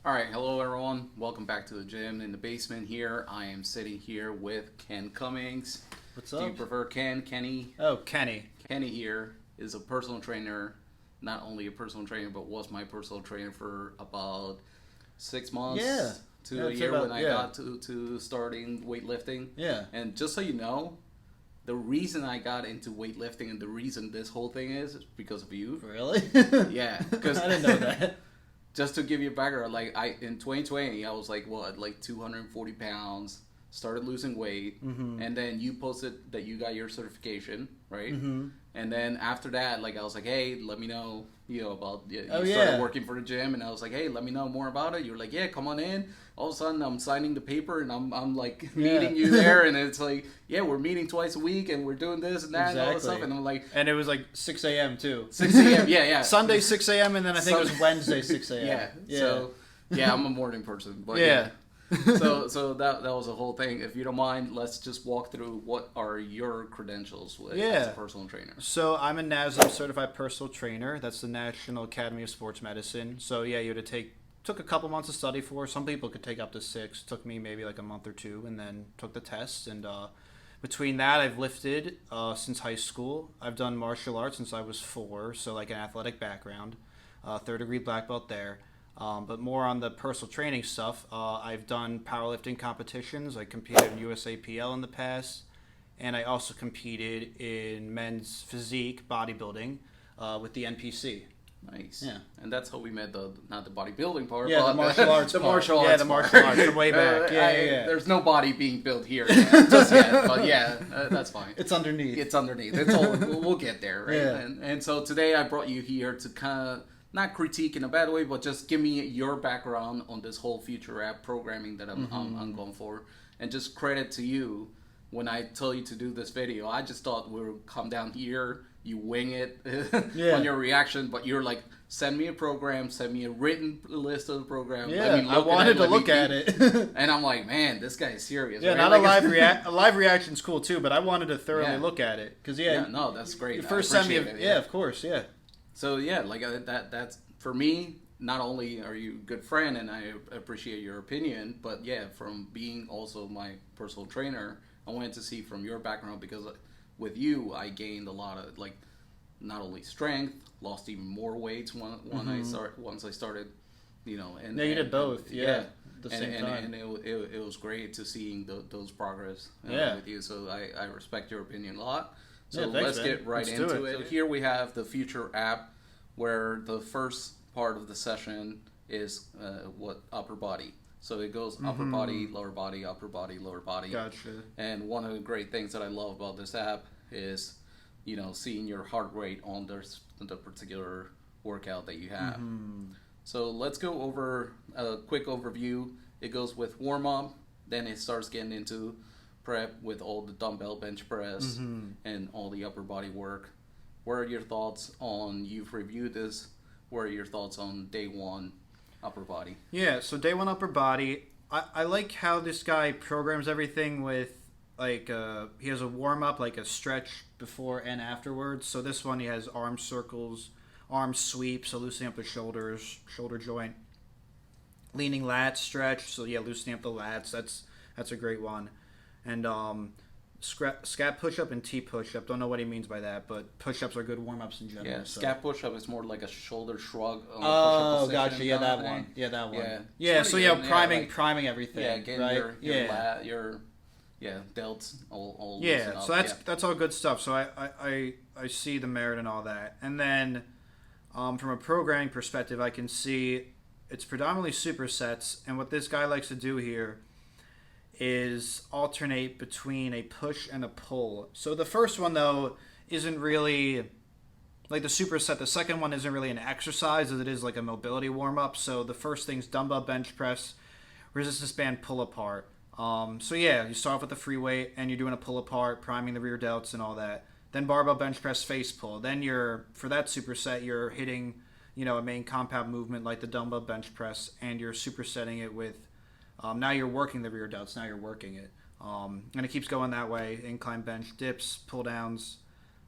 All right, hello everyone. Welcome back to the gym in the basement here. I am sitting here with Ken Cummings. What's Do you up? prefer Ken? Kenny? Oh, Kenny. Kenny here is a personal trainer, not only a personal trainer, but was my personal trainer for about 6 months Yeah. to Yeah, a it's year about- when I yeah. got to starting weightlifting. Yeah. And just so you know, the reason I got into weightlifting and the reason this whole thing is because of you. Really? Yeah, because I didn't know that. Just to give you a background, like in 2020, I was like 240 pounds. Started losing weight, and then you posted that you got your certification, right? And then after that, I was like, hey, let me know, about you started working for the gym, and I was like, hey, let me know more about it. You were like, yeah, come on in. All of a sudden, I'm signing the paper, and I'm like meeting you there, and it's like, yeah, we're meeting twice a week, and we're doing this and that and all this stuff, and I'm like, And it was like 6 a.m. too. 6 a.m. Yeah. Sunday 6 a.m. and then I think it was Wednesday 6 a.m. Yeah. So yeah, I'm a morning person, but Yeah. so that was the whole thing. If you don't mind, let's just walk through what are your credentials as a personal trainer. So I'm a NASM certified personal trainer. That's the National Academy of Sports Medicine. So yeah, you had to took a couple months of study for. Some people could take up to 6. Took me maybe like a month or two, and then took the test. And between that, I've lifted since high school. I've done martial arts since I was 4, so like an athletic background. Third degree black belt there. But more on the personal training stuff, I've done powerlifting competitions. I competed in USAPL in the past, and I also competed in men's physique bodybuilding with the NPC. Nice. Yeah. And that's how we met, not the bodybuilding part, Yeah, but the martial arts the part. martial arts Yeah, the martial arts from way back. Yeah. There's no body being built here yet, just yet, but yeah, that's fine. It's underneath. It's underneath. It's all, we'll get there, right? Yeah. And so today I brought you here to kind of not critique in a bad way, but just give me your background on this whole future app programming that I'm going for, and just credit to you. When I tell you to do this video, I just thought we would come down here, you wing it on your reaction, but you're like, send me a program, send me a written list of the program. Yeah, let me I wanted to look at it. And I'm like, man, this guy is serious. Yeah, right? not a live reaction's cool too, but I wanted to thoroughly look at it because no, that's great. You first sent me, it, of course, yeah. So yeah, that's for me. Not only are you a good friend and I appreciate your opinion, but yeah, from being also my personal trainer, I wanted to see from your background because with you, I gained a lot of not only strength, lost even more weight once I started, and you did both, yeah. At the same time. And it was great to seeing those progress with you. So I respect your opinion a lot. So Yeah, thanks, let's man. get right Let's do into it. it. So here we have the Future app, where the first part of the session is what upper body. So it goes upper body, lower body, upper body, lower body. Gotcha. And one of the great things that I love about this app is, seeing your heart rate on the particular workout that you have. So let's go over a quick overview. It goes with warm up, then it starts getting into prep with all the dumbbell bench press and all the upper body work. What are your thoughts on, you've reviewed this, what are your thoughts on day one upper body? Yeah, so day one upper body, I like how this guy programs everything with, he has a warm-up, like a stretch before and afterwards. So this one, he has arm circles, arm sweeps, so loosening up the shoulders, shoulder joint. Leaning lats stretch, so yeah, loosening up the lats, that's a great one. And scat push-up and T push-up. Don't know what he means by that, but push-ups are good warm-ups in general. Yeah, so. scat push-up is more like a shoulder shrug. On Oh, the gotcha. Yeah, that one. Yeah, that one. Yeah, so yeah, priming everything. Yeah, getting right? your delts all yeah. loosened up. So that's all good stuff. So I see the merit in all that, and then from a programming perspective, I can see it's predominantly supersets, and what this guy likes to do here is alternate between a push and a pull. So the first one, though, isn't really like the superset. The second one isn't really an exercise as it is like a mobility warm-up. So the first thing's dumbbell bench press, resistance band pull apart. So yeah, you start off with the free weight and you're doing a pull apart, priming the rear delts and all that. Then barbell bench press face pull. Then for that superset, you're hitting, a main compound movement like the dumbbell bench press, and you're supersetting it with now you're working the rear delts. Now you're working it. And it keeps going that way. Incline bench dips, pull downs.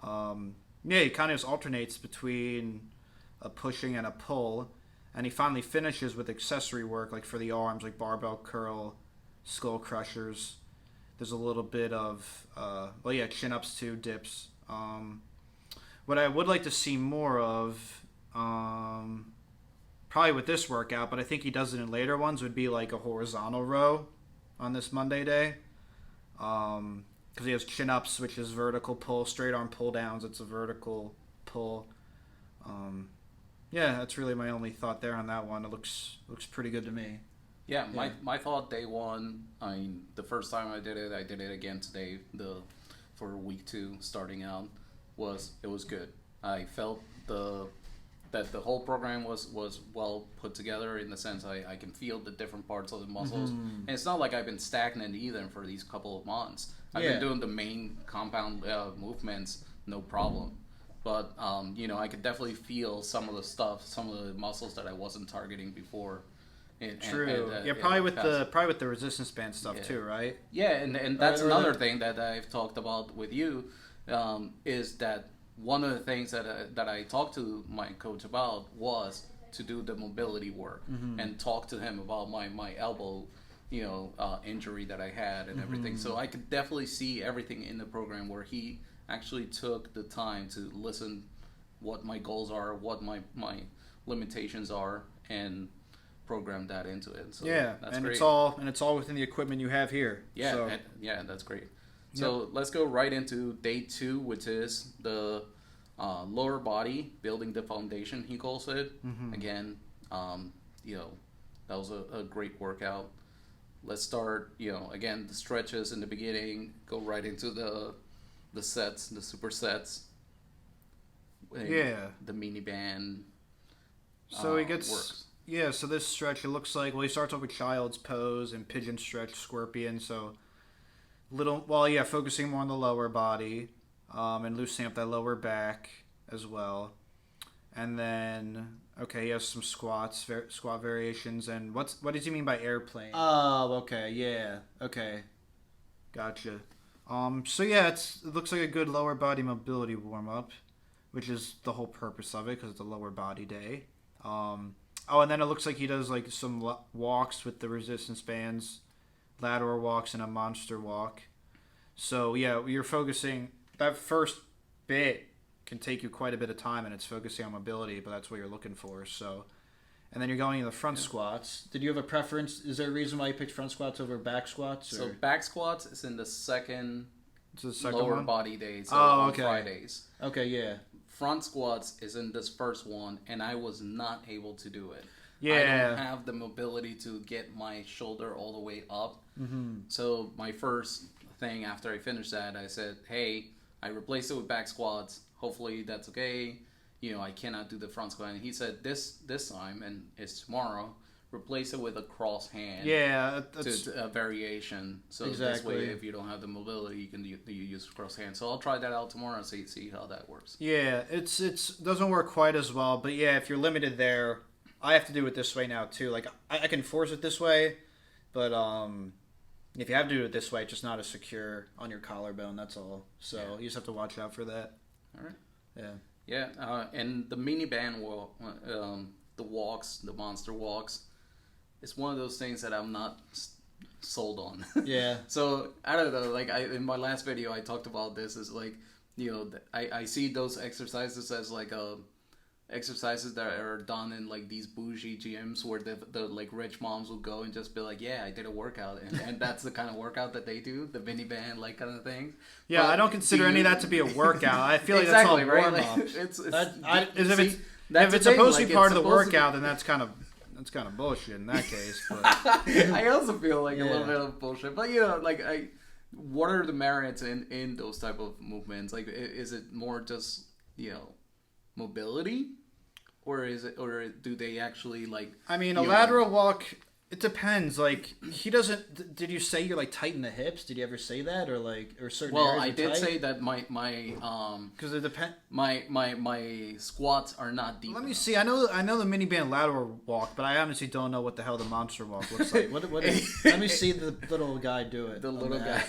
It kind of just alternates between a pushing and a pull. And he finally finishes with accessory work, like for the arms, like barbell curl, skull crushers. There's a little bit of, chin-ups too, dips. What I would like to see more of, probably with this workout, but I think he does it in later ones, would be like a horizontal row on this Monday day. Because he has chin-ups, which is vertical pull, straight arm pull downs, it's a vertical pull. Yeah, that's really my only thought there on that one. It looks pretty good to me. Yeah, my thought day one, I mean, the first time I did it again today, for week 2 starting out, it was good. I felt that the whole program was well put together in the sense I can feel the different parts of the muscles. And it's not like I've been stagnant either for these couple of months. I've been doing the main compound movements, no problem. But, I could definitely feel some of the muscles that I wasn't targeting before. True. Probably with the resistance band stuff too, right? Yeah, and that's another thing that I've talked about with you, is that one of the things that I talked to my coach about was to do the mobility work and talk to him about my elbow, injury that I had and everything. So I could definitely see everything in the program where he actually took the time to listen what my goals are, what my limitations are, and program that into it. So that's great. It's all within the equipment you have here. Yeah, so. That's great. So let's go right into day 2, which is the lower body, building the foundation, he calls it. Again, that was a great workout. Let's start, again, the stretches in the beginning, go right into the sets, the supersets. The mini band. So he gets... works. Yeah, so this stretch, it looks like, he starts off with child's pose and pigeon stretch, scorpion, so focusing more on the lower body, and loosening up that lower back as well. And then, he has some squat variations, and what does he mean by airplane? Oh, okay, yeah, okay, gotcha. It looks like a good lower body mobility warm-up, which is the whole purpose of it, because it's a lower body day. And then it looks like he does like some walks with the resistance bands, lateral walks, and a monster walk. So you're focusing, that first bit can take you quite a bit of time, and it's focusing on mobility, but that's what you're looking for. So, and then you're going into the front squats. Did you have a preference? Is there a reason why you picked front squats over back squats? Or? So back squats is in the second second lower one? Body day, so on Fridays. Okay, yeah. Front squats is in this first one, and I was not able to do it. Yeah. I don't have the mobility to get my shoulder all the way up. So my first thing after I finished that, I said, hey, I replaced it with back squats. Hopefully that's okay. I cannot do the front squat. And he said this time, and it's tomorrow, replace it with a cross hand. Yeah, that's a variation. So exactly. This way, if you don't have the mobility, you can use cross hand. So I'll try that out tomorrow and see how that works. Yeah, it's doesn't work quite as well, but if you're limited there, I have to do it this way now too. Like I can force it this way, but if you have to do it this way, it's just not as secure on your collarbone. That's all. So you just have to watch out for that. All right. Yeah. Yeah, and the mini band the walks, the monster walks, it's one of those things that I'm not sold on. Yeah. So I don't know. Like in my last video, I talked about this. Is like, I see those exercises as like exercises that are done in like these bougie gyms where the like rich moms will go and just be like, yeah, I did a workout, and that's the kind of workout that they do, the mini band like kind of thing. Yeah, but I don't consider any of that to be a workout. I feel like that's all warm up. Right? If it's supposed to be part of the workout, then that's kind of bullshit in that case. But. I also feel like a little bit of bullshit, but what are the merits in those type of movements? Like, is it more just mobility, or do they actually like? I mean, a lateral walk. It depends. Like he doesn't. Did you say you're like tight in the hips? Did you ever say that, or certain? Well, areas I did tight? say that my because it depends. My squats are not deep. Let me see. I know the mini band lateral walk, but I honestly don't know what the hell the monster walk looks like. What is, let me see the little guy do it. The little guy.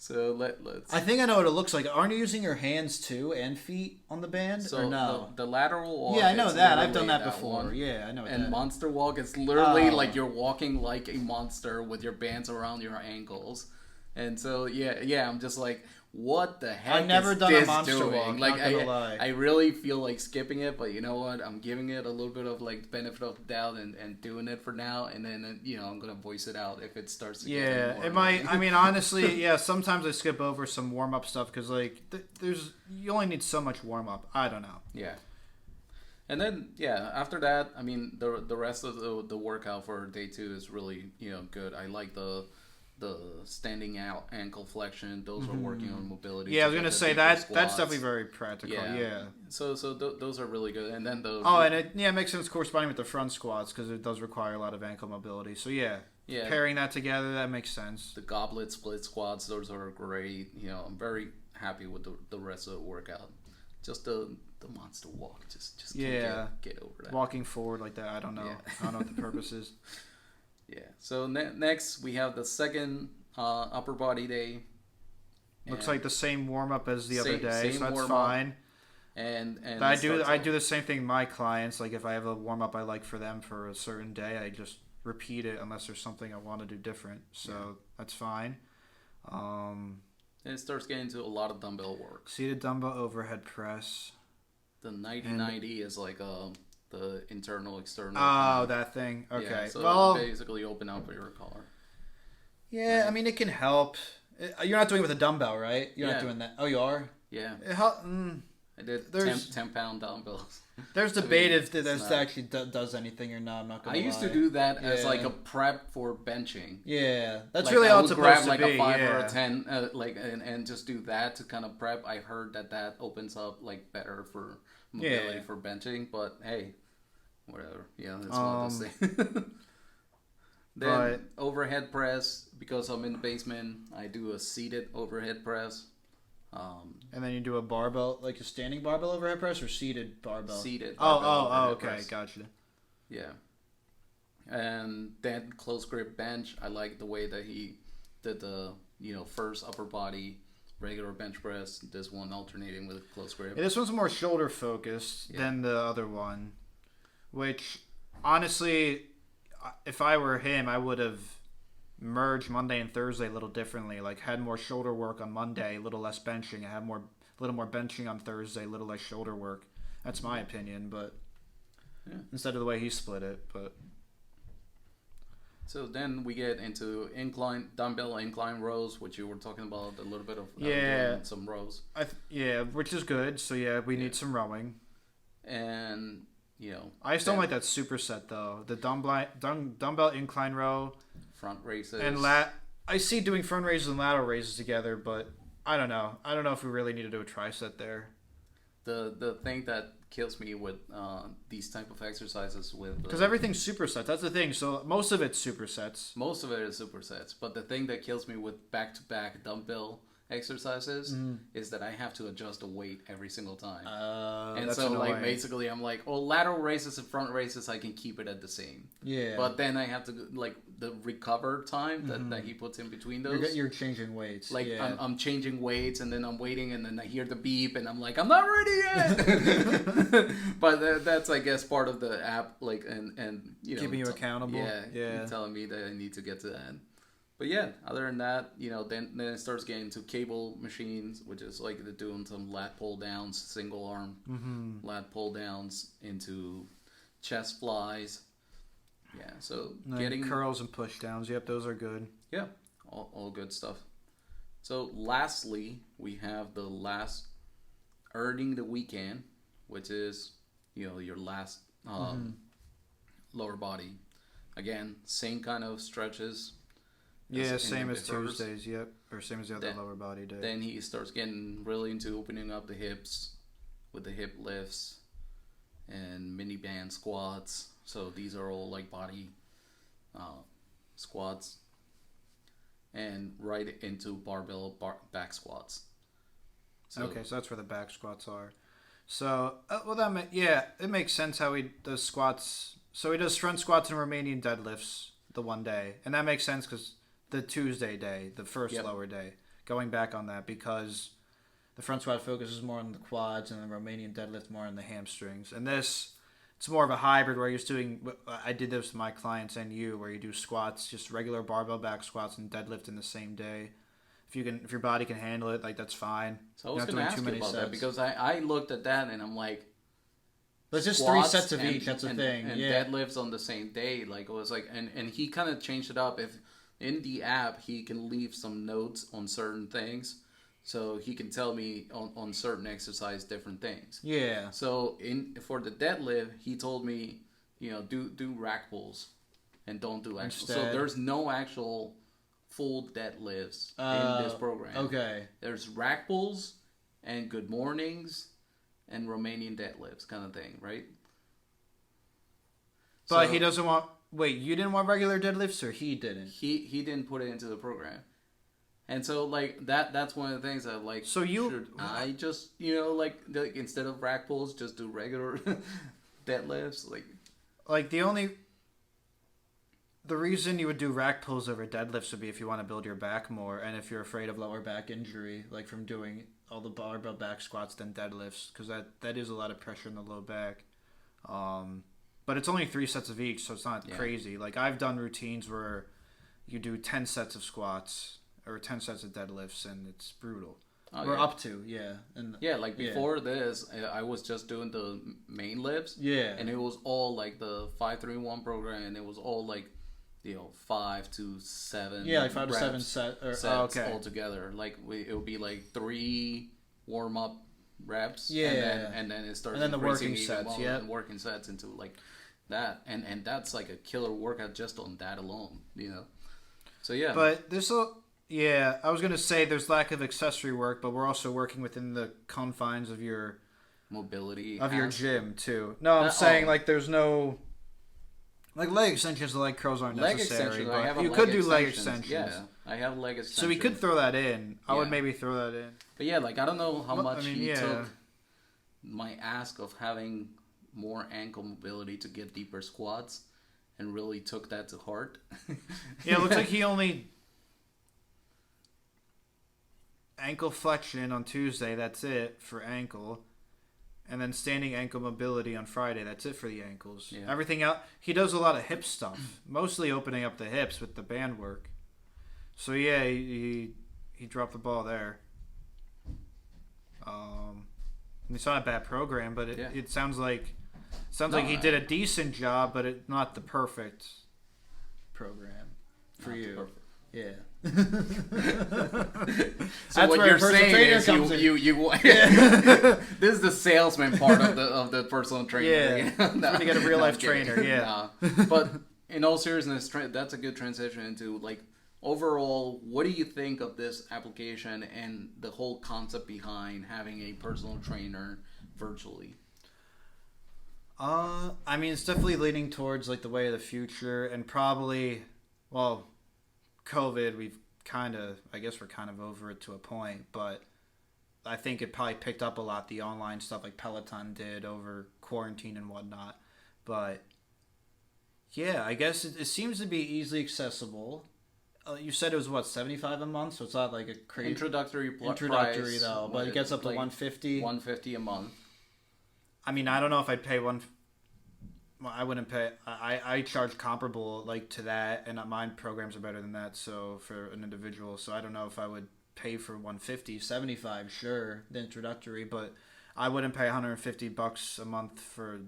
So let's. I think I know what it looks like. Aren't you using your hands too and feet on the band? So or no? the lateral walk. Yeah, I know that. I've literally done that before. one. Yeah, I know And that. monster walk, it's literally like you're walking like a monster with your bands around your ankles. And so yeah, I'm just like, what the heck? I've never is done this a monster doing? walk. Like Not gonna lie. I really feel like skipping it, but you know what? I'm giving it a little bit of like benefit of the doubt and doing it for now. And then I'm gonna voice it out if it starts to get Yeah, more it might. I mean, honestly, yeah. Sometimes I skip over some warm up stuff because like you only need so much warm up. I don't know. Yeah. And then after that, I mean the rest of the workout for day 2 is really good. I like the standing out ankle flexion. Those are working on mobility. Yeah, I was gonna say that's definitely very practical. Yeah. So those are really good. And then it makes sense corresponding with the front squats because it does require a lot of ankle mobility. So yeah, pairing that together, that makes sense. The goblet split squats, those are great. I'm very happy with the rest of the workout. Just the monster walk, just can't get over that. Walking forward like that, I don't know. Yeah. I don't know what the purpose is. Yeah. So next we have the second upper body day. Looks like the same warm up as the other day, same so that's warm-up. fine. And I do the same thing with my clients. Like if I have a warm up I like for them for a certain day, I just repeat it unless there's something I want to do different. So that's fine. And it starts getting into a lot of dumbbell work. Seated dumbbell overhead press. The 90-90 is like the internal external. Oh, that thing. Okay. Yeah, so well, basically open up your collar. Yeah, right. I mean it can help. You're not doing it with a dumbbell, right? You're not Yeah. doing that. Oh, you are? Yeah. I did 10-pound dumbbells. There's debate if it's this not- actually does anything or not. I'm not I gonna used lie. to do that as Yeah. like a prep for benching. Yeah, that's Like, really I all would it's supposed grab to like be. a 5 yeah. or a 10, and just do that to kind of prep. I heard that opens up like better for mobility for benching. But hey, whatever. Yeah, that's one of those things. Then overhead press, because I'm in the basement, I do a seated overhead press. And then you do a barbell, like a standing barbell overhead press or seated barbell? Seated. Oh, okay, press. gotcha. Yeah. And then close grip bench, I like the way that he did the, first upper body regular bench press, this one alternating with close grip. Yeah, this one's more shoulder focused than the other one, which honestly, if I were him, I would have merged Monday and Thursday a little differently. Like had more shoulder work on Monday, a little less benching. I had a little more benching on Thursday, a little less shoulder work. That's my opinion, but instead of the way he split it. But so then we get into dumbbell incline rows, which you were talking about a little bit of. Doing some rows. Which is good. So we need some rowing. And I just don't like that superset though. The dumbbell incline row, front raises, and I see doing front raises and lateral raises together, but I don't know. I don't know if we really need to do a tricep there. The thing that kills me with these type of exercises because everything's supersets. That's the thing. So most of it's supersets. Most of it is supersets, but the thing that kills me with back-to-back dumbbell exercises is that I have to adjust the weight every single time. And so annoying. Like basically I'm like, lateral raises and front raises I can keep it at the same. Yeah. But then I have to like the recover time that he puts in between those. You're changing weights. Like I'm changing weights and then I'm waiting and then I hear the beep and I'm like, I'm not ready yet. But that's I guess part of the app, like and keeping you accountable. Yeah. Telling me that I need to get to that. But yeah, other than that, then it starts getting to cable machines, which is like they're doing some lat pull downs, single arm lat pull downs into chest flies. Yeah, so getting curls and push downs. Yep, those are good. Yeah, all good stuff. So lastly, we have the last earning the weekend, which is your last lower body. Again, same kind of stretches. Yeah, same as Tuesdays, yep. Or same as the other lower body day. Then he starts getting really into opening up the hips with the hip lifts and mini band squats. So these are all like body squats. And right into barbell back squats. So that's where the back squats are. So, it makes sense how he does squats. So he does front squats and Romanian deadlifts the one day. And that makes sense because the Tuesday day, the first lower day, going back on that because the front squat focuses more on the quads and the Romanian deadlift more on the hamstrings. And this, it's more of a hybrid where you're just doing, I did this with my clients and you, where you do squats, just regular barbell back squats and deadlift in the same day. If your body can handle it, like that's fine. So I was going to ask you about that because I looked at that and I'm like, but it's just 3 sets of each. That's the thing. And deadlifts on the same day, like it was like, and he kind of changed it up. If in the app he can leave some notes on certain things, so he can tell me on certain exercise different things. Yeah. So for the deadlift, he told me, do rack pulls, and don't do actual. So there's no actual full deadlifts in this program. Okay. There's rack pulls and good mornings and Romanian deadlifts kind of thing, right? But he doesn't want... Wait, you didn't want regular deadlifts or he didn't? He didn't put it into the program. And so, like, that's one of the things that, like... So you... Should I just, like instead of rack pulls, just do regular deadlifts? Like, the reason you would do rack pulls over deadlifts would be if you want to build your back more and if you're afraid of lower back injury, like from doing all the barbell back squats than deadlifts, because that is a lot of pressure in the low back. But it's only 3 sets of each, so it's not crazy. Like, I've done routines where you do 10 sets of squats or 10 sets of deadlifts, and it's brutal. Or up to, And before this, I was just doing the main lifts. Yeah. And it was all like the 5-3-1 program, and it was all like 5 to 7. Yeah, like 5 to 7 sets all together. Like it would be like 3 warm up reps. Yeah. And then it starts. And then the working sets. Yeah. And working sets into like that, and that's like a killer workout just on that alone. So yeah. But I was gonna say there's lack of accessory work, but we're also working within the confines of your mobility of your gym too. No, I'm saying like there's no. Like leg extensions, leg curls aren't necessary. But you could do leg extensions. Yeah, I have leg extensions. So we could throw that in. I would maybe throw that in. But yeah, like I don't know how much he took my ask of having more ankle mobility to get deeper squats and really took that to heart. Yeah, it looks like he only ankle flexion on Tuesday. That's it for ankle. And then standing ankle mobility on Friday. That's it for the ankles. Yeah. Everything else, he does a lot of hip stuff, mostly opening up the hips with the band work. So yeah, he dropped the ball there. It's not a bad program, but it sounds like he did a decent job, but not the perfect program for you. Perfect. Yeah. So what you're saying is you this is the salesman part of the personal trainer. Yeah. When you get a real life trainer. Yeah. But in all seriousness, that's a good transition into like overall, what do you think of this application and the whole concept behind having a personal trainer virtually? I mean, it's definitely leaning towards like the way of the future, and probably, well, COVID, we're kind of over it to a point, but I think it probably picked up a lot, the online stuff like Peloton did over quarantine and whatnot. But yeah, I guess it seems to be easily accessible. You said it was what, $75 a month, so it's not like a crazy introductory price, though, but it gets up to like $150. $150 a month. I mean, I don't know if I'd pay I wouldn't pay. I charge comparable like to that, and mine programs are better than that. So for an individual, so I don't know if I would pay for $150, $75, sure, the introductory, but I wouldn't pay $150 a month for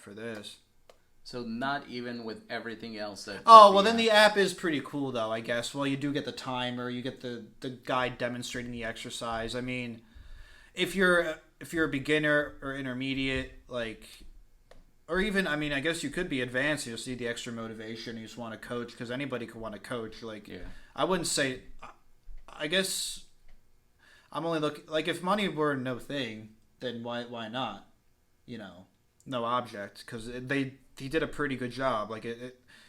this. So not even with everything else that. Oh well, then the app is pretty cool though, I guess. Well, you do get the timer, you get the guide demonstrating the exercise. I mean, if you're a beginner or intermediate, like. Or even, I mean, I guess you could be advanced. You'll see the extra motivation. You just want to coach because anybody could want to coach. Like, I wouldn't say. I guess I'm only looking like if money were no thing, then why not? No object because he did a pretty good job. Like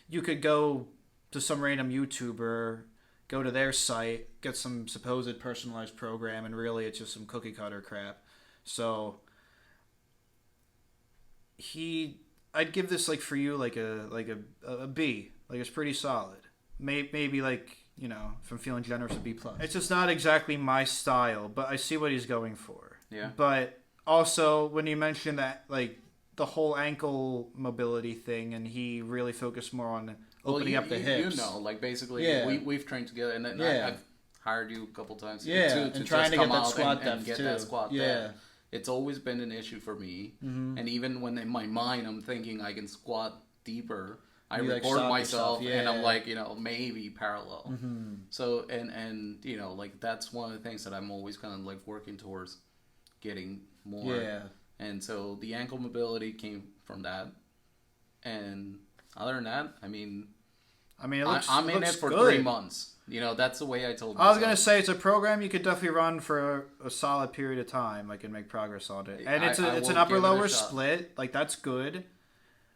you could go to some random YouTuber, go to their site, get some supposed personalized program, and really it's just some cookie cutter crap. So. I'd give this like for you like a B. Like it's pretty solid. Maybe like if I'm feeling generous, a B plus. It's just not exactly my style, but I see what he's going for. Yeah. But also, when you mentioned that, like, the whole ankle mobility thing, and he really focused more on opening up the hips. Like, basically, we've trained together, and then I've hired you a couple times to and trying to get that squat and depth get too. that squat depth. It's always been an issue for me, and even when in my mind I'm thinking I can squat deeper, I record myself and I'm like, maybe parallel. So and like that's one of the things that I'm always kind of like working towards getting more. And so the ankle mobility came from that. And other than that, I mean, I'm in it for good. 3 months. That's the way I told myself. I was going to say, it's a program you could definitely run for a solid period of time. I can make progress on it. And it's an upper-lower split. Like, that's good.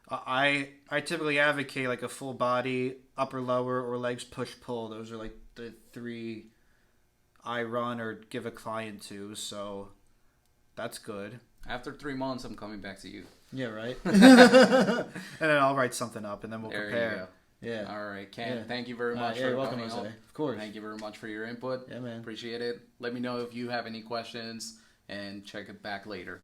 I typically advocate, like, a full body, upper-lower, or legs push-pull. Those are, like, the 3 I run or give a client to. So that's good. After 3 months, I'm coming back to you. Yeah, right? And then I'll write something up, and then we'll compare. You go. Yeah. All right, Ken. Thank you very much for you're welcome, coming Jose. on. Of course. Thank you very much for your input. Yeah, man. Appreciate it. Let me know if you have any questions, and check it back later.